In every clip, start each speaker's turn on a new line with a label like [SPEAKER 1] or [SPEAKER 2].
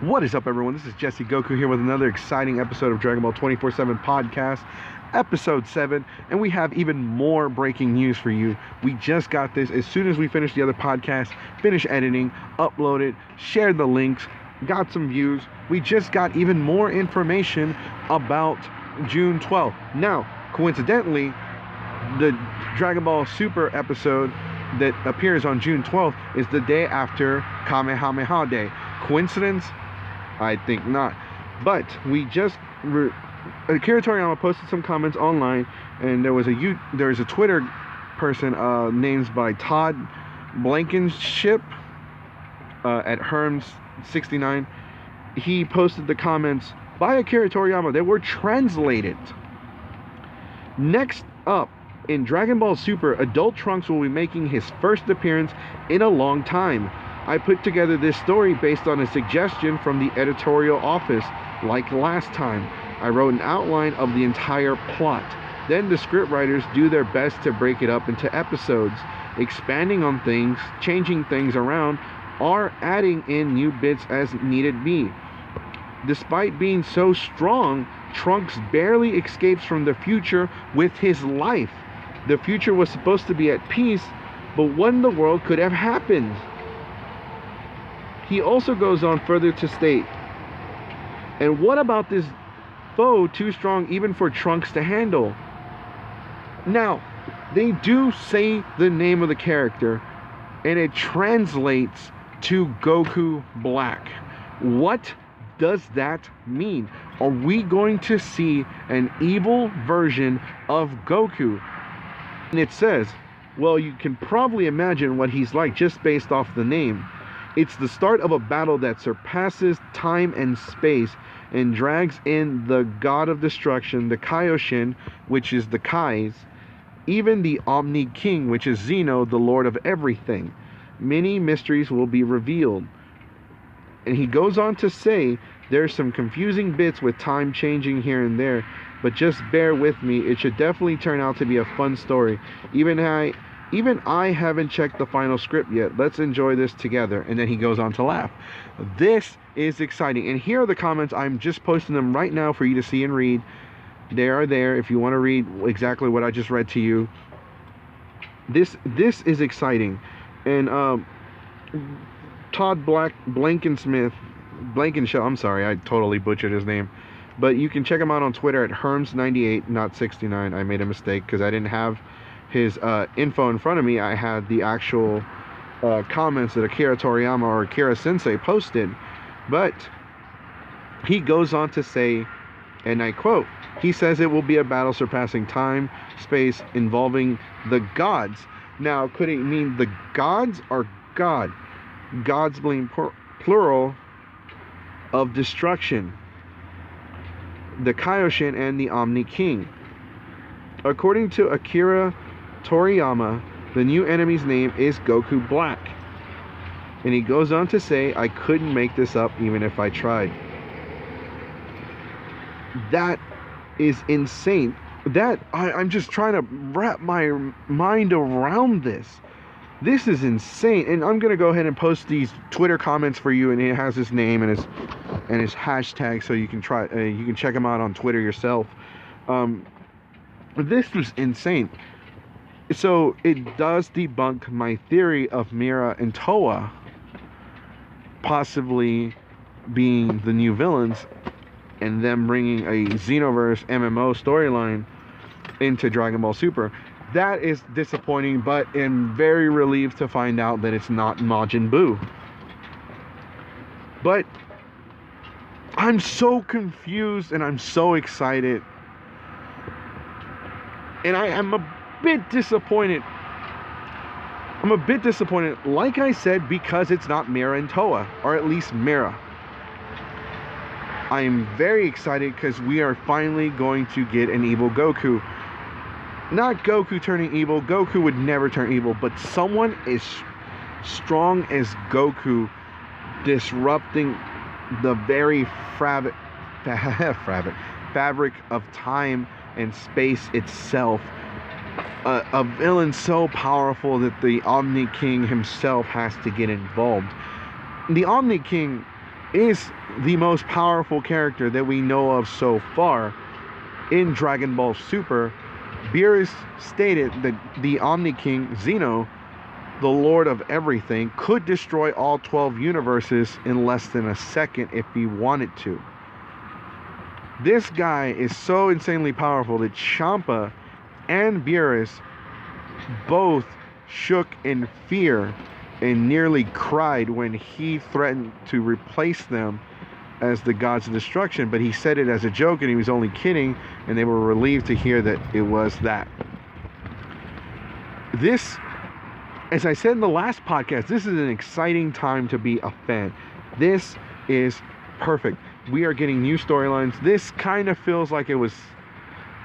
[SPEAKER 1] What is up, everyone? This is Jesse Goku here with another exciting episode of Dragon Ball 24/7 podcast, episode 7, and we have even more breaking news for you. We just got this as soon as we finished the other podcast, finished editing, uploaded, shared the links, got some views. We just got even more information about June 12th. Now, coincidentally, the Dragon Ball Super episode that appears on June 12th is the day after Kamehameha Day. Coincidence? I think not. But we just Akira Toriyama posted some comments online, and there was a Twitter person named by Todd Blankenship at Herms69. He posted the comments by Akira Toriyama that were translated. Next up, in Dragon Ball Super, Adult Trunks will be making his first appearance in a long time. I put together this story based on a suggestion from the editorial office. Like last time, I wrote an outline of the entire plot. Then the scriptwriters do their best to break it up into episodes, expanding on things, changing things around, or adding in new bits as needed be. Despite being so strong, Trunks barely escapes from the future with his life. The future was supposed to be at peace, but what in the world could have happened? He also goes on further to state, and what about this foe too strong even for Trunks to handle? Now, they do say the name of the character, and it translates to Goku Black. What does that mean? Are we going to see an evil version of Goku? And it says, well, you can probably imagine what he's like just based off the name. It's the start of a battle that surpasses time and space and drags in the god of destruction, the Kaioshin, which is the Kais, even the Omni King, which is Zeno, the Lord of everything. Many mysteries will be revealed. And he goes on to say, there's some confusing bits with time changing here and there, but just bear with me. It should definitely turn out to be a fun story. Even I haven't checked the final script yet. Let's enjoy this together. And then he goes on to laugh. This is exciting. And here are the comments. I'm just posting them right now for you to see and read. They are there if you want to read exactly what I just read to you. This is exciting. And Todd Blankenship, I'm sorry, I totally butchered his name. But you can check him out on Twitter at Herms98, not 69. I made a mistake because I didn't have his info in front of me. I had the actual comments that Akira Toriyama or Akira Sensei posted. But he goes on to say, and I quote, he says it will be a battle surpassing time, space, involving the gods. Now, could it mean the gods or God? Gods being plural of destruction. The Kaioshin and the Omni King. According to Akira Toriyama, the new enemy's name is Goku Black. And he goes on to say, I couldn't make this up even if I tried. That is insane. I'm just trying to wrap my mind around this. This is insane. And I'm going to go ahead and post these Twitter comments for you, and it has his name and his hashtag, so you can check him out on Twitter yourself. This was insane. So it does debunk my theory of Mira and Toa possibly being the new villains, and them bringing a Xenoverse MMO storyline into Dragon Ball Super. That is disappointing, but I'm very relieved to find out that it's not Majin Buu. But I'm so confused and I'm so excited. And I am a bit disappointed. I'm a bit disappointed, like I said, because it's not Mira and Toa, or at least Mira. I am very excited because we are finally going to get an evil Goku. Not Goku turning evil. Goku would never turn evil, but someone as strong as Goku disrupting the very fabric of time and space itself. A villain so powerful that the Omni King himself has to get involved. The Omni King is the most powerful character that we know of so far in Dragon Ball Super. Beerus stated that the Omni King Zeno, the Lord of everything, could destroy all 12 universes in less than a second if he wanted to. This guy is so insanely powerful that Champa and Beerus both shook in fear and nearly cried when he threatened to replace them as the gods of destruction, but he said it as a joke and he was only kidding, and they were relieved to hear that it was that. This, as I said in the last podcast, this is an exciting time to be a fan. This is perfect. We are getting new storylines. This kind of feels like it was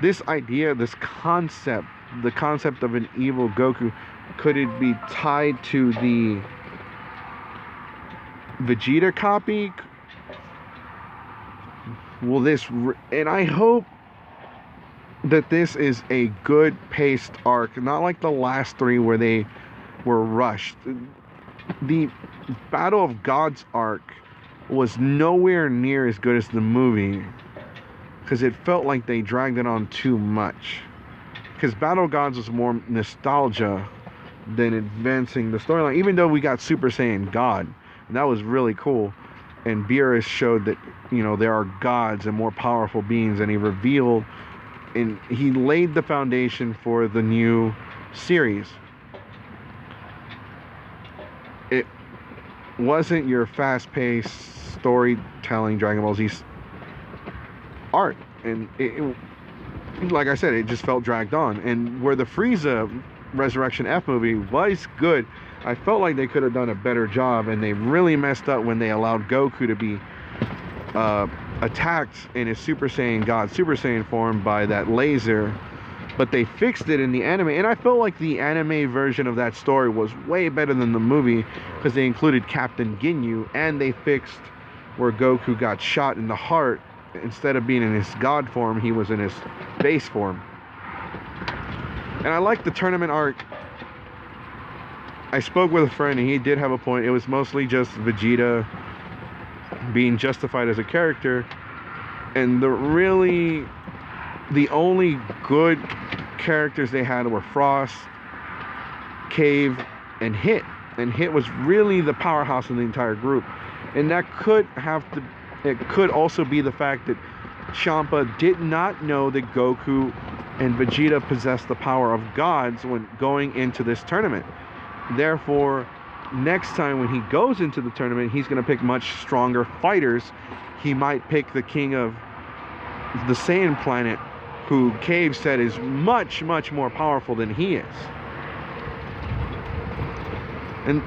[SPEAKER 1] this idea, this concept, the concept of an evil Goku. Could it be tied to the Vegeta copy? Will this, and I hope that this is a good paced arc, not like the last three where they were rushed. The Battle of Gods arc was nowhere near as good as the movie, because it felt like they dragged it on too much. Because Battle of Gods was more nostalgia than advancing the storyline, even though we got Super Saiyan God, and that was really cool. And Beerus showed that, you know, there are gods and more powerful beings, and he revealed and he laid the foundation for the new series. It wasn't your fast-paced storytelling Dragon Ball Z art, and it, like I said, it just felt dragged on. And where the Frieza Resurrection F movie was good, I felt like they could have done a better job, and they really messed up when they allowed Goku to be attacked in his Super Saiyan God, Super Saiyan form by that laser. But they fixed it in the anime, and I felt like the anime version of that story was way better than the movie, because they included Captain Ginyu, and they fixed where Goku got shot in the heart. Instead of being in his God form, he was in his base form. And I like the tournament arc. I spoke with a friend and he did have a point. It was mostly just Vegeta being justified as a character, and the only good characters they had were Frost, Cave, and Hit. And Hit was really the powerhouse in the entire group. And that could also be the fact that Champa did not know that Goku and Vegeta possessed the power of gods when going into this tournament. Therefore, next time when he goes into the tournament, he's going to pick much stronger fighters. He might pick the king of the Saiyan planet, who Cave said is much, much more powerful than he is. And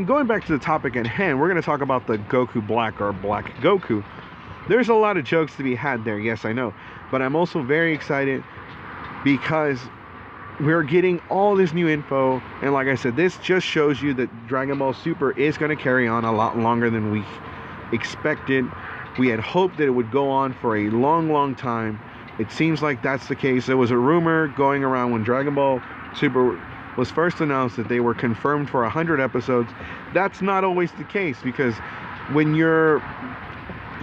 [SPEAKER 1] going back to the topic at hand, we're going to talk about the Goku Black, or Black Goku. There's a lot of jokes to be had there, yes, I know. But I'm also very excited because we're getting all this new info, and like I said, this just shows you that Dragon Ball Super is going to carry on a lot longer than we expected. We had hoped that it would go on for a long time. It seems like that's the case. There was a rumor going around when Dragon Ball Super was first announced that they were confirmed for 100 episodes. That's not always the case, because when you're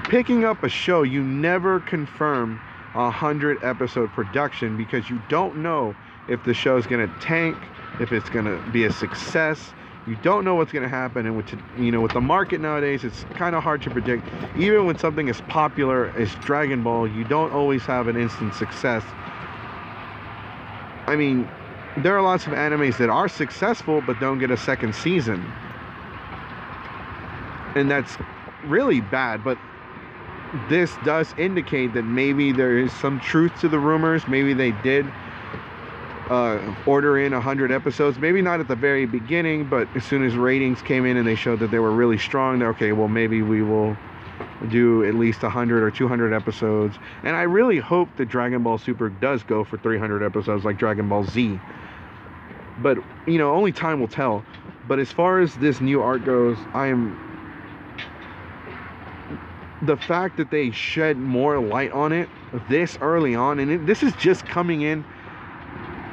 [SPEAKER 1] picking up a show, you never confirm a 100 episode production, because you don't know if the show's going to tank, if it's going to be a success. You don't know what's going to happen, and with the market nowadays, it's kind of hard to predict. Even when something as popular as Dragon Ball, you don't always have an instant success. I mean, there are lots of animes that are successful but don't get a second season, and that's really bad. But this does indicate that maybe there is some truth to the rumors. Maybe they did order in 100 episodes, maybe not at the very beginning, but as soon as ratings came in and they showed that they were really strong, they're okay, well, maybe we will do at least 100 or 200 episodes. And I really hope that Dragon Ball Super does go for 300 episodes like Dragon Ball Z, but only time will tell. But as far as this new art goes, the fact that they shed more light on it this early on, and this is just coming in,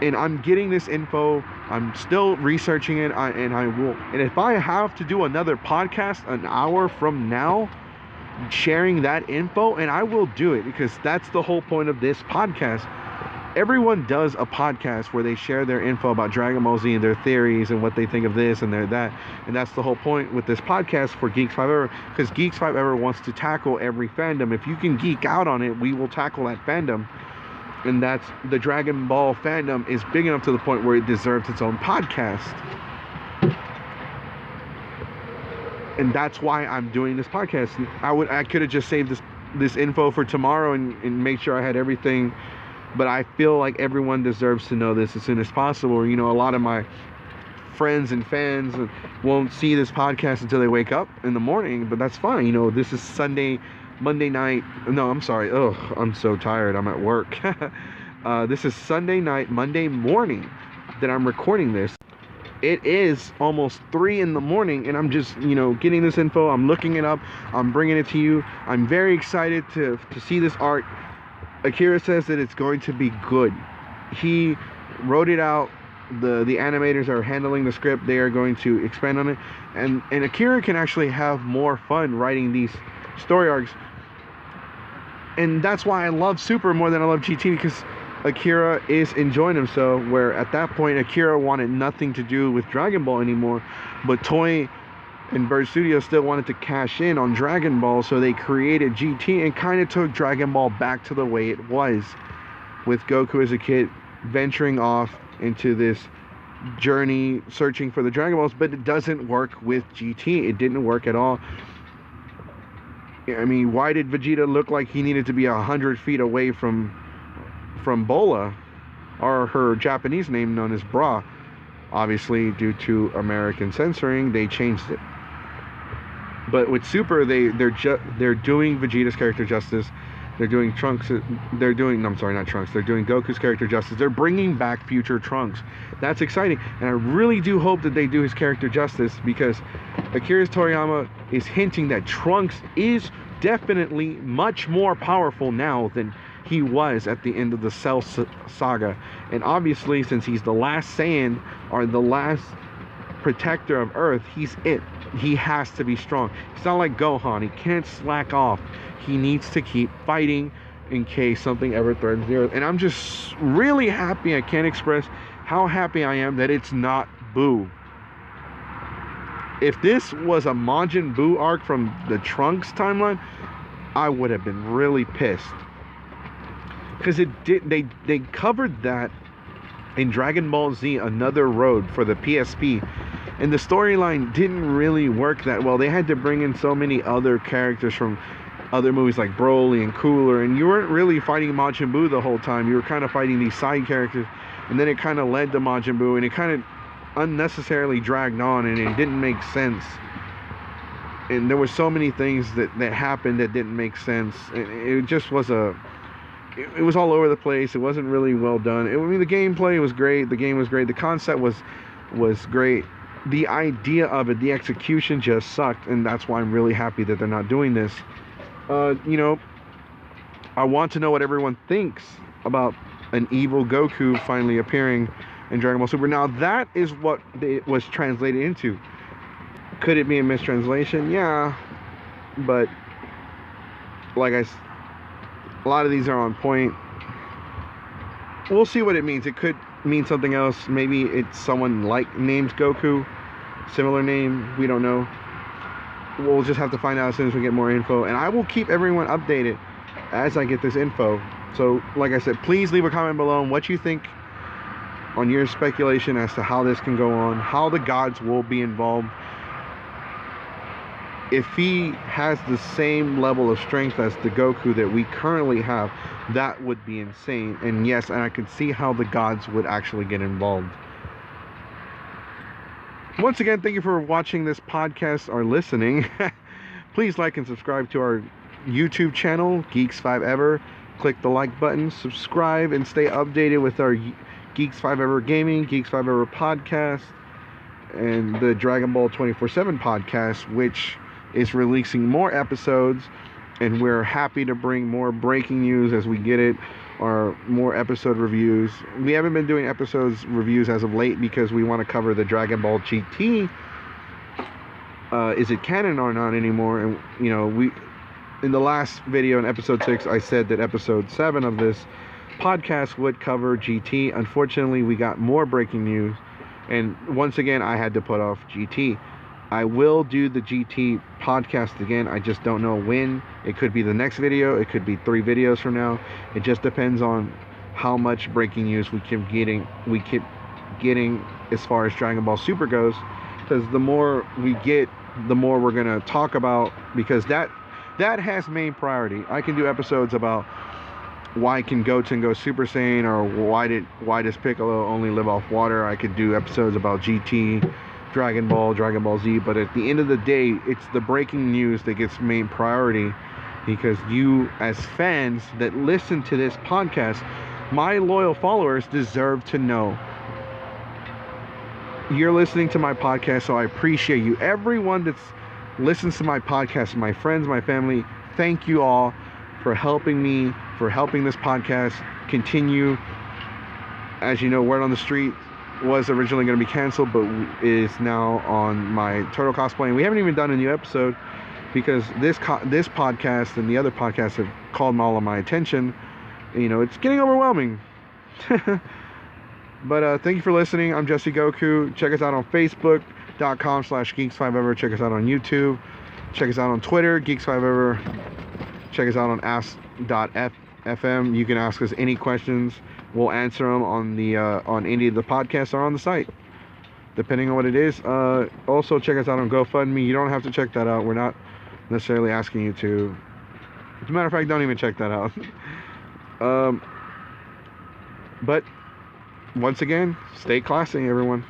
[SPEAKER 1] and I'm getting this info I'm still researching it, and I will. And if I have to do another podcast an hour from now, sharing that info, and I will do it, because that's the whole point of this podcast. Everyone does a podcast where they share their info about Dragon Ball Z and their theories and what they think of this and their that, and that's the whole point with this podcast for Geeks 5 Ever, because Geeks 5 Ever wants to tackle every fandom. If you can geek out on it, we will tackle that fandom, and that's the Dragon Ball fandom is big enough to the point where it deserves its own podcast. And that's why I'm doing this podcast. I could have just saved this info for tomorrow and make sure I had everything, but I feel like everyone deserves to know this as soon as possible. You know, a lot of my friends and fans won't see this podcast until they wake up in the morning, but that's fine. You know, this is Monday night. No, I'm sorry. Oh, I'm so tired. I'm at work. This is Sunday night, Monday morning that I'm recording this. It is almost 3 in the morning, and I'm just, you know, getting this info. I'm looking it up. I'm bringing it to you. I'm very excited to see this art. Akira says that it's going to be good. He wrote it out. The animators are handling the script. They are going to expand on it. And Akira can actually have more fun writing these story arcs. And that's why I love Super more than I love GT, because Akira is enjoying himself, where at that point Akira wanted nothing to do with Dragon Ball anymore, but Toei and Bird Studios still wanted to cash in on Dragon Ball, so they created GT and kind of took Dragon Ball back to the way it was, with Goku as a kid venturing off into this journey searching for the Dragon Balls. But it doesn't work with GT. It didn't work at all. I mean, why did Vegeta look like he needed to be 100 feet away from Bola, or her Japanese name known as Bra? Obviously, due to American censoring, they changed it. But with Super, they're doing Vegeta's character justice. They're doing Trunks. They're doing Goku's character justice. They're bringing back future Trunks. That's exciting, and I really do hope that they do his character justice, because Akira Toriyama is hinting that Trunks is definitely much more powerful now than he was at the end of the Cell saga. And obviously, since he's the last Saiyan, or the last protector of Earth, he's it. He has to be strong. He's not like Gohan. He can't slack off. He needs to keep fighting in case something ever threatens the Earth. And I'm just really happy. I can't express how happy I am that it's not Buu. If this was a Majin Buu arc from the Trunks timeline, I would have been really pissed, because they covered that in Dragon Ball Z Another Road for the PSP, and the storyline didn't really work that well. They had to bring in so many other characters from other movies like Broly and Cooler, and you weren't really fighting Majin Buu the whole time. You were kind of fighting these side characters, and then it kind of led to Majin Buu, and it kind of unnecessarily dragged on, and it didn't make sense. And there were so many things that happened that didn't make sense. It just was it was all over the place. It wasn't really well done. I mean, the gameplay was great. The game was great. The concept was great. The idea of it, the execution just sucked, and that's why I'm really happy that they're not doing this. You know, I want to know what everyone thinks about an evil Goku finally appearing in Dragon Ball Super. Now, that is what it was translated into. Could it be a mistranslation? Yeah, but like a lot of these are on point. We'll see what it means. It could mean something else. Maybe it's someone like named Goku, similar name. We don't know. We'll just have to find out as soon as we get more info, and I will keep everyone updated as I get this info. So, like I said, please leave a comment below on what you think on your speculation as to how this can go on, how the gods will be involved. If he has the same level of strength as the Goku that we currently have, that would be insane. And yes, and I could see how the gods would actually get involved. Once again, thank you for watching this podcast or listening. Please like and subscribe to our YouTube channel, Geeks 5 Ever. Click the like button, subscribe, and stay updated with our Geeks 5 Ever Gaming, Geeks 5 Ever podcast, and the Dragon Ball 24/7 podcast, which is releasing more episodes, and we're happy to bring more breaking news as we get it. or more episode reviews. We haven't been doing episodes reviews as of late because we want to cover the Dragon Ball GT. Is it canon or not anymore? And you know, we in the last video in episode 6, I said that episode 7 of this podcast would cover GT. Unfortunately, we got more breaking news, and once again, I had to put off GT. I will do the GT podcast again. I just don't know when. It could be the next video. It could be 3 videos from now. It just depends on how much breaking news we keep getting as far as Dragon Ball Super goes. Because the more we get, the more we're gonna talk about. Because that has main priority. I can do episodes about why can Goten go Super Saiyan, or why does Piccolo only live off water. I could do episodes about GT, Dragon Ball Z, but at the end of the day, it's the breaking news that gets main priority, because you as fans that listen to this podcast, my loyal followers, deserve to know. You're listening to my podcast, so I appreciate you. Everyone that listens to my podcast, my friends, my family, thank you all for helping me, for helping this podcast continue. As you know, word on the street was originally going to be canceled, but is now on my turtle cosplay, and we haven't even done a new episode because this podcast and the other podcasts have called all of my attention. You know, it's getting overwhelming. But thank you for listening. I'm Jesse Goku. Check us out on Facebook.com/Geeks5Ever. Check us out on YouTube. Check us out on Twitter, Geeks5Ever. Check us out on Ask.fm. You can ask us any questions. We'll answer them on the on any of the podcasts or on the site, depending on what it is. Also, check us out on GoFundMe. You don't have to check that out. We're not necessarily asking you to. As a matter of fact, don't even check that out. But once again, stay classy, everyone.